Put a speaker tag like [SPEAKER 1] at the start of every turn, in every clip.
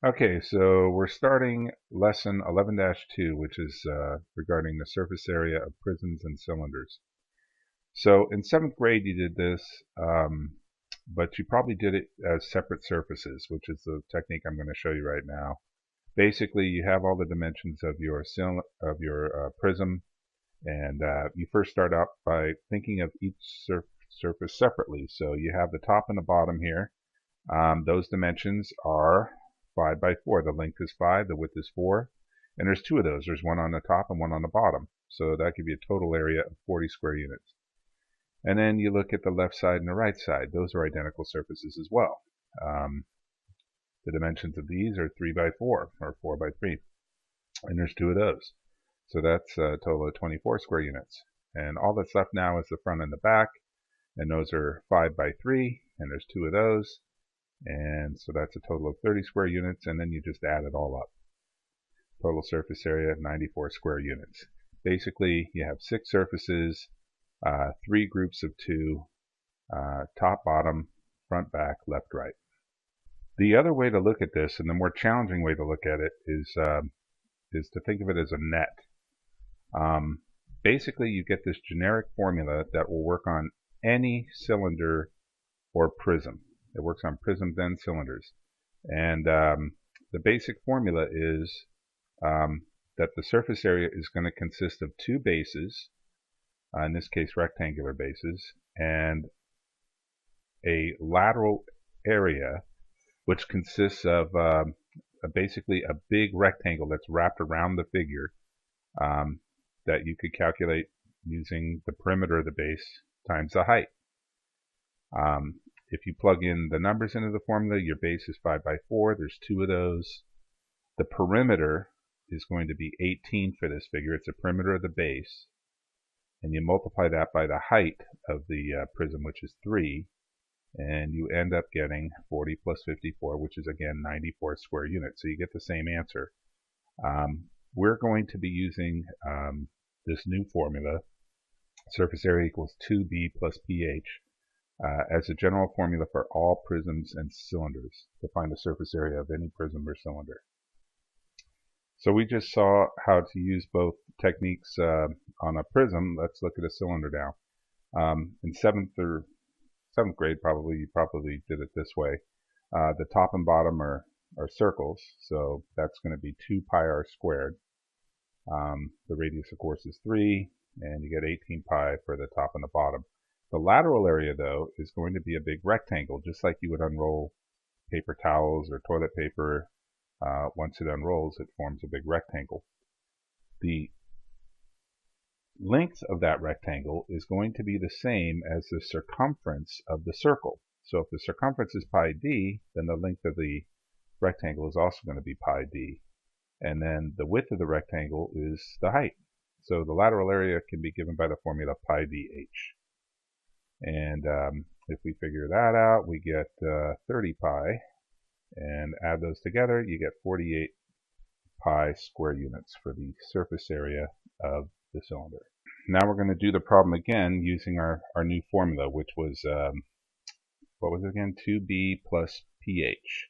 [SPEAKER 1] Okay, so we're starting lesson 11-2, which is regarding the surface area of prisms and cylinders. So in 7th grade you did this, but you probably did it as separate surfaces, which is the technique I'm going to show you right now. Basically, you have all the dimensions of your prism, and you first start out by thinking of each surface separately. So you have the top and the bottom here. Those dimensions are 5 by 4. The length is 5, the width is 4, and there's two of those. There's one on the top and one on the bottom. So that gives you a total area of 40 square units. And then you look at the left side and the right side. Those are identical surfaces as well. The dimensions of these are 3 by 4, or 4 by 3. And there's two of those. So that's a total of 24 square units. And all that's left now is the front and the back. And those are 5 by 3, and there's two of those. And so that's a total of 30 square units, and then you just add it all up. Total surface area, 94 square units. Basically, you have 6 surfaces, 3 groups of 2, top, bottom, front, back, left, right. The other way to look at this, and the more challenging way to look at it, is to think of it as a net. Basically, you get this generic formula that will work on any cylinder or prism. It works on prisms and cylinders. And the basic formula is that the surface area is going to consist of 2 bases, in this case rectangular bases, and a lateral area which consists of basically a big rectangle that's wrapped around the figure that you could calculate using the perimeter of the base times the height. If you plug in the numbers into the formula, your base is 5 by 4. There's 2 of those. The perimeter is going to be 18 for this figure. It's the perimeter of the base. And you multiply that by the height of the prism, which is 3. And you end up getting 40 plus 54, which is, again, 94 square units. So you get the same answer. We're going to be using this new formula, surface area equals 2b plus ph, as a general formula for all prisms and cylinders to find the surface area of any prism or cylinder. So we just saw how to use both techniques on a prism. Let's look at a cylinder now. In 7th grade, you probably did it this way. The top and bottom are circles, so that's going to be 2 pi r squared. The radius, of course, is 3, and you get 18 pi for the top and the bottom. The lateral area, though, is going to be a big rectangle, just like you would unroll paper towels or toilet paper. Once it unrolls, it forms a big rectangle. The length of that rectangle is going to be the same as the circumference of the circle. So if the circumference is pi d, then the length of the rectangle is also going to be pi d. And then the width of the rectangle is the height. So the lateral area can be given by the formula pi dh. And if we figure that out, we get 30 pi, and add those together, you get 48 pi square units for the surface area of the cylinder. Now we're going to do the problem again using our new formula, which was, what was it again? 2b plus ph.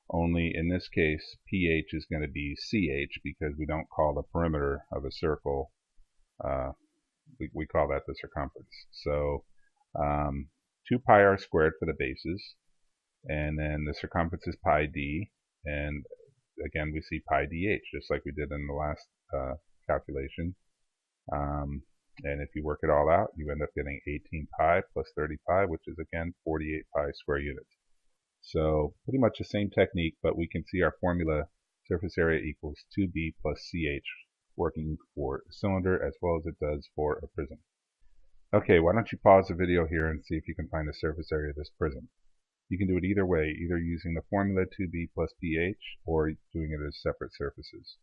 [SPEAKER 1] Only in this case, ph is going to be ch because we don't call the perimeter of a circle, we call that the circumference. So 2 pi r squared for the bases, and then the circumference is pi d, and again we see pi dh, just like we did in the last calculation. And if you work it all out, you end up getting 18 pi plus 30 pi, which is again 48 pi square units. So pretty much the same technique, but we can see our formula, surface area equals 2b plus ch, working for a cylinder as well as it does for a prism. Okay, why don't you pause the video here and see if you can find the surface area of this prism. You can do it either way, either using the formula 2b plus ph or doing it as separate surfaces.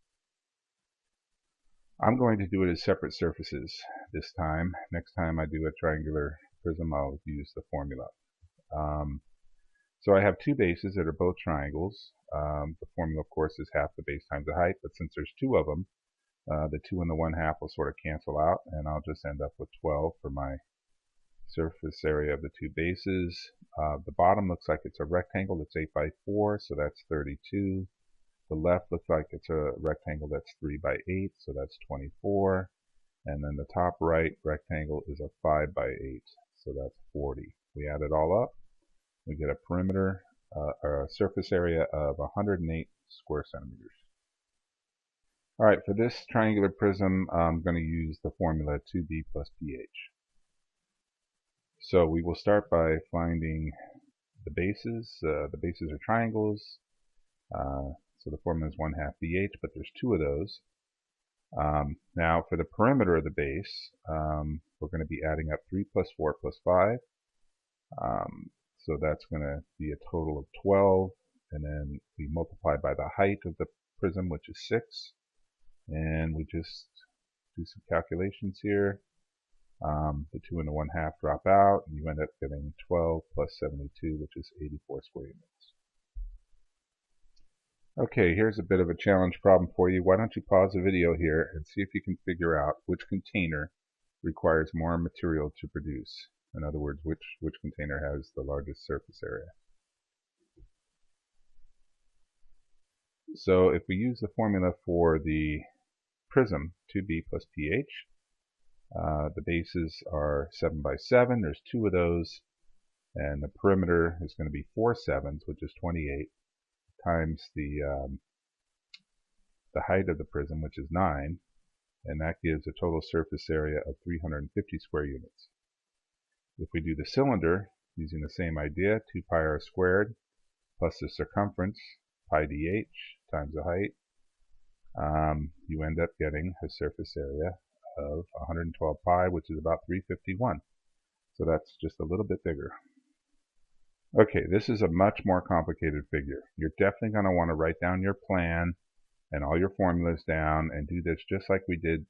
[SPEAKER 1] I'm going to do it as separate surfaces this time. Next time I do a triangular prism, I'll use the formula. So I have 2 bases that are both triangles. The formula, of course, is half the base times the height, but since there's 2 of them, the 2 and the 1/2 will sort of cancel out, and I'll just end up with 12 for my surface area of the 2 bases. The bottom looks like it's a rectangle. It's 8 by 4, so that's 32. the left looks like it's a rectangle that's 3 by 8, so that's 24. And then the top right rectangle is a 5 by 8, so that's 40. We add it all up, we get a perimeter, or a surface area of 108 square centimeters. Alright, for this triangular prism, I'm going to use the formula 2b plus ph. So we will start by finding the bases. The bases are triangles, so the formula is 1/2 bh, but there's two of those. Now for the perimeter of the base, we're going to be adding up 3 plus 4 plus 5. So that's going to be a total of 12, and then we multiply by the height of the prism, which is 6, and we just do some calculations here. The 2 and the 1/2 drop out, and you end up getting 12 plus 72, which is 84 square units. Okay, here's a bit of a challenge problem for you. Why don't you pause the video here and see if you can figure out which container requires more material to produce. In other words, which container has the largest surface area. So if we use the formula for the prism, 2b plus ph, the bases are 7 by 7. There's two of those, and the perimeter is going to be 4 7s, which is 28, times the height of the prism, which is 9, and that gives a total surface area of 350 square units. If we do the cylinder, using the same idea, 2 pi r squared plus the circumference, pi dh, times the height, you end up getting a surface area of 112 pi, which is about 351. So that's just a little bit bigger. Okay, this is a much more complicated figure. You're definitely going to want to write down your plan and all your formulas down and do this just like we did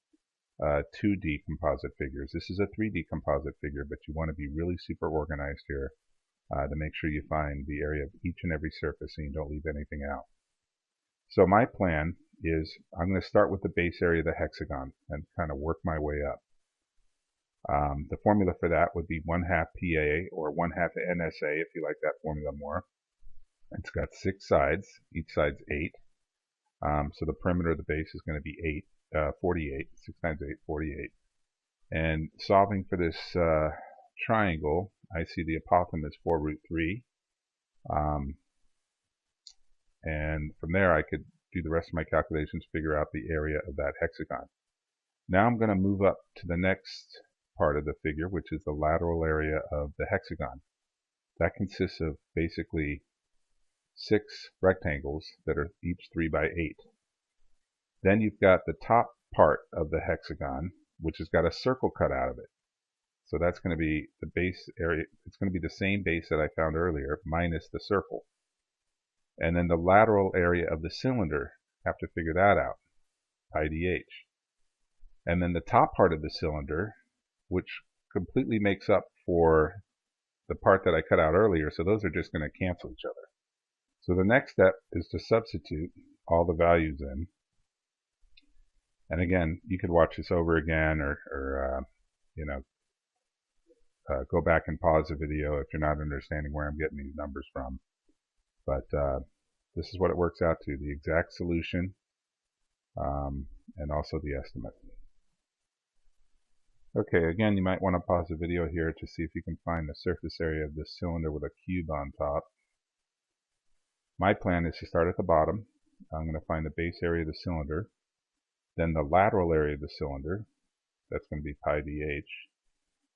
[SPEAKER 1] 2D composite figures. This is a 3D composite figure, but you want to be really super organized here to make sure you find the area of each and every surface and you don't leave anything out. So my plan is I'm going to start with the base area of the hexagon and kind of work my way up. The formula for that would be 1/2 PA or 1/2 NSA if you like that formula more. It's got 6 sides, each side's 8. So the perimeter of the base is going to be 48. 6 times 8, 48. And solving for this triangle, I see the hypotenuse 4 root 3. And from there I could do the rest of my calculations, figure out the area of that hexagon. Now I'm going to move up to the next part of the figure, which is the lateral area of the hexagon. That consists of basically 6 rectangles that are each 3 by 8. Then you've got the top part of the hexagon, which has got a circle cut out of it. So that's going to be the base area. It's going to be the same base that I found earlier, minus the circle. And then the lateral area of the cylinder, have to figure that out, pi dh. And then the top part of the cylinder, which completely makes up for the part that I cut out earlier, so those are just going to cancel each other. So the next step is to substitute all the values in. And again, you could watch this over again or go back and pause the video if you're not understanding where I'm getting these numbers from. But this is what it works out to, the exact solution and also the estimate. Okay, again, you might want to pause the video here to see if you can find the surface area of this cylinder with a cube on top. My plan is to start at the bottom. I'm going to find the base area of the cylinder, then the lateral area of the cylinder, that's going to be pi dh,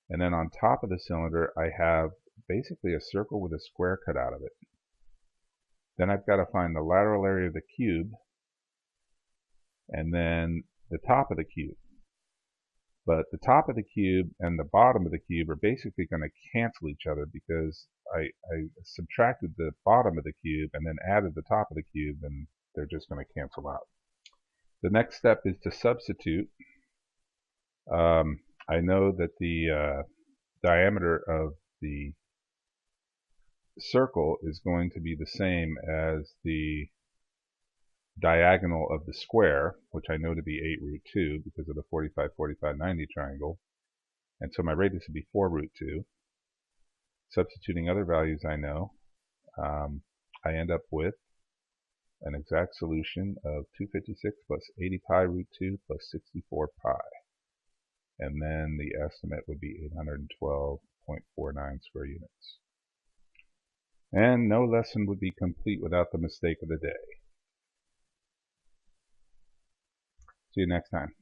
[SPEAKER 1] and then on top of the cylinder I have basically a circle with a square cut out of it. Then I've got to find the lateral area of the cube and then the top of the cube. But the top of the cube and the bottom of the cube are basically going to cancel each other because I subtracted the bottom of the cube and then added the top of the cube, and they're just going to cancel out. The next step is to substitute. I know that the diameter of the circle is going to be the same as the diagonal of the square, which I know to be 8 root 2 because of the 45, 45, 90 triangle. And so my radius would be 4 root 2. Substituting other values I know, I end up with an exact solution of 256 plus 80 pi root 2 plus 64 pi. And then the estimate would be 812.49 square units. And no lesson would be complete without the mistake of the day. See you next time.